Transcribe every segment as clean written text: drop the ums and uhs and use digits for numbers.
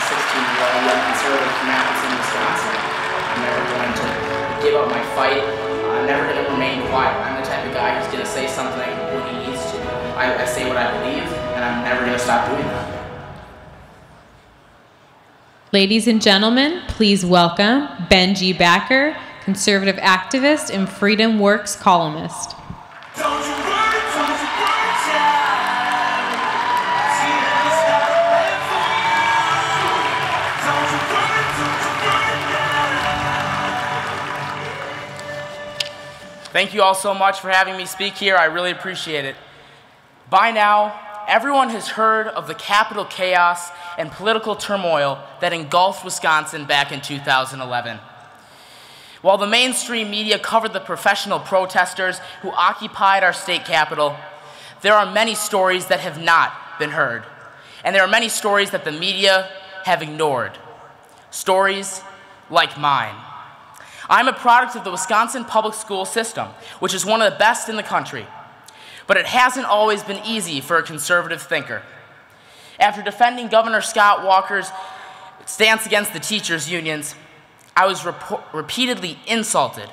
16-year-old young conservative from Appleton, Wisconsin. I'm never going to give up my fight. I'm never going to remain quiet. I'm the type of guy who's going to say something when he needs to. I say what I believe, and I'm never going to stop doing that. Ladies and gentlemen, please welcome Benji Backer, conservative activist and FreedomWorks columnist. Thank you all so much for having me speak here. I really appreciate it. By now, everyone has heard of the Capitol chaos and political turmoil that engulfed Wisconsin back in 2011. While the mainstream media covered the professional protesters who occupied our state capitol, there are many stories that have not been heard. And there are many stories that the media have ignored. Stories like mine. I'm a product of the Wisconsin public school system, which is one of the best in the country. But it hasn't always been easy for a conservative thinker. After defending Governor Scott Walker's stance against the teachers' unions, I was repeatedly insulted,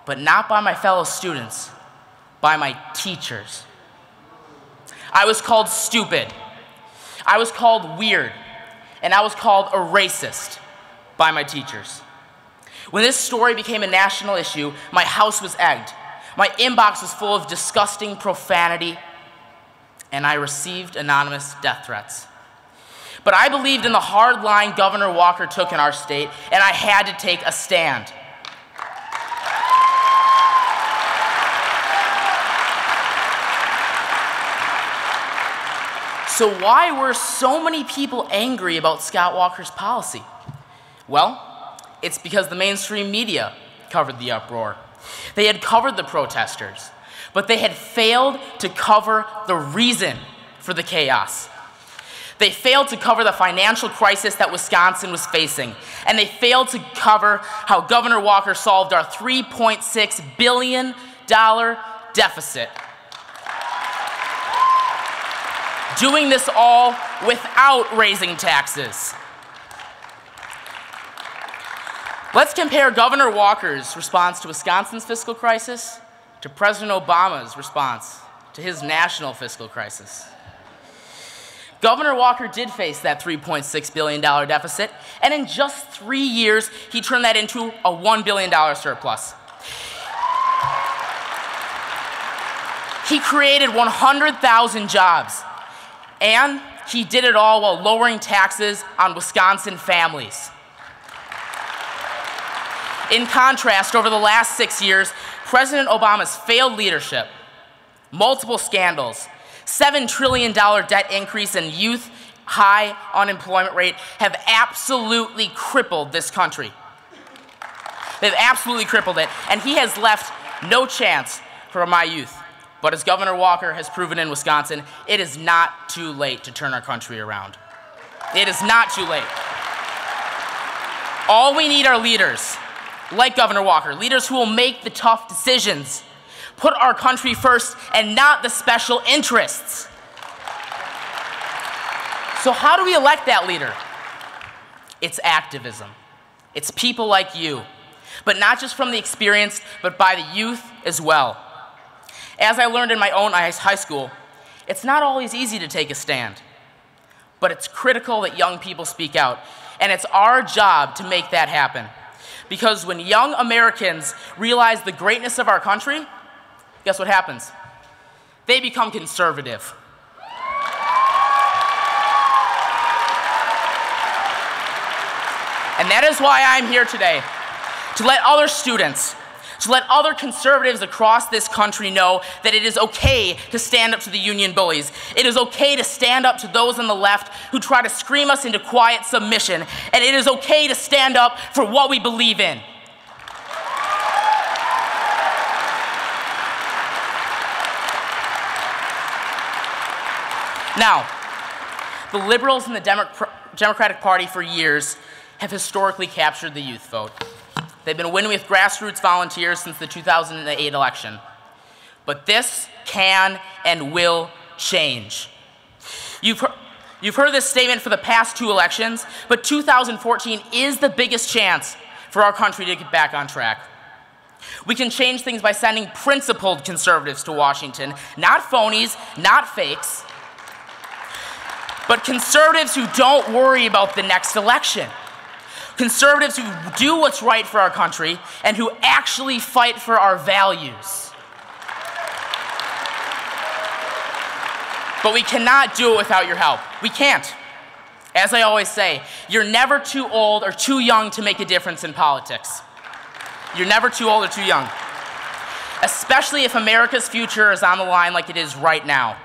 but not by my fellow students, by my teachers. I was called stupid, I was called weird, and I was called a racist by my teachers. When this story became a national issue, my house was egged. My inbox was full of disgusting profanity, and I received anonymous death threats. But I believed in the hard line Governor Walker took in our state, and I had to take a stand. So why were so many people angry about Scott Walker's policy? Well, it's because the mainstream media covered the uproar. They had covered the protesters, but they had failed to cover the reason for the chaos. They failed to cover the financial crisis that Wisconsin was facing, and they failed to cover how Governor Walker solved our $3.6 billion deficit. Doing this all without raising taxes. Let's compare Governor Walker's response to Wisconsin's fiscal crisis to President Obama's response to his national fiscal crisis. Governor Walker did face that $3.6 billion deficit, and in just 3 years, he turned that into a $1 billion surplus. He created 100,000 jobs, and he did it all while lowering taxes on Wisconsin families. In contrast, over the last 6 years, President Obama's failed leadership, multiple scandals, $7 trillion debt increase, and youth high unemployment rate have absolutely crippled this country. They've absolutely crippled it, and he has left no chance for my youth. But as Governor Walker has proven in Wisconsin, it is not too late to turn our country around. It is not too late. All we need are leaders like Governor Walker, leaders who will make the tough decisions, put our country first and not the special interests. So how do we elect that leader? It's activism. It's people like you, but not just from the experienced, but by the youth as well. As I learned in my own high school, it's not always easy to take a stand, but it's critical that young people speak out, and it's our job to make that happen. Because when young Americans realize the greatness of our country, guess what happens? They become conservative. And that is why I'm here today, to let other students, to let other conservatives across this country know that it is okay to stand up to the union bullies. It is okay to stand up to those on the left who try to scream us into quiet submission. And it is okay to stand up for what we believe in. Now, the liberals in the Democratic Party for years have historically captured the youth vote. They've been winning with grassroots volunteers since the 2008 election. But this can and will change. You've You've heard this statement for the past 2 elections, but 2014 is the biggest chance for our country to get back on track. We can change things by sending principled conservatives to Washington, not phonies, not fakes, but conservatives who don't worry about the next election. Conservatives who do what's right for our country and who actually fight for our values. But we cannot do it without your help. We can't. As I always say, you're never too old or too young to make a difference in politics. You're never too old or too young, especially if America's future is on the line like it is right now.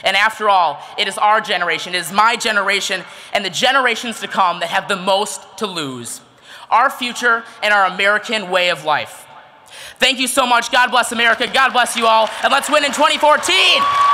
And after all, it is our generation, it is my generation, and the generations to come that have the most to lose. Our future and our American way of life. Thank you so much. God bless America. God bless you all. And let's win in 2014.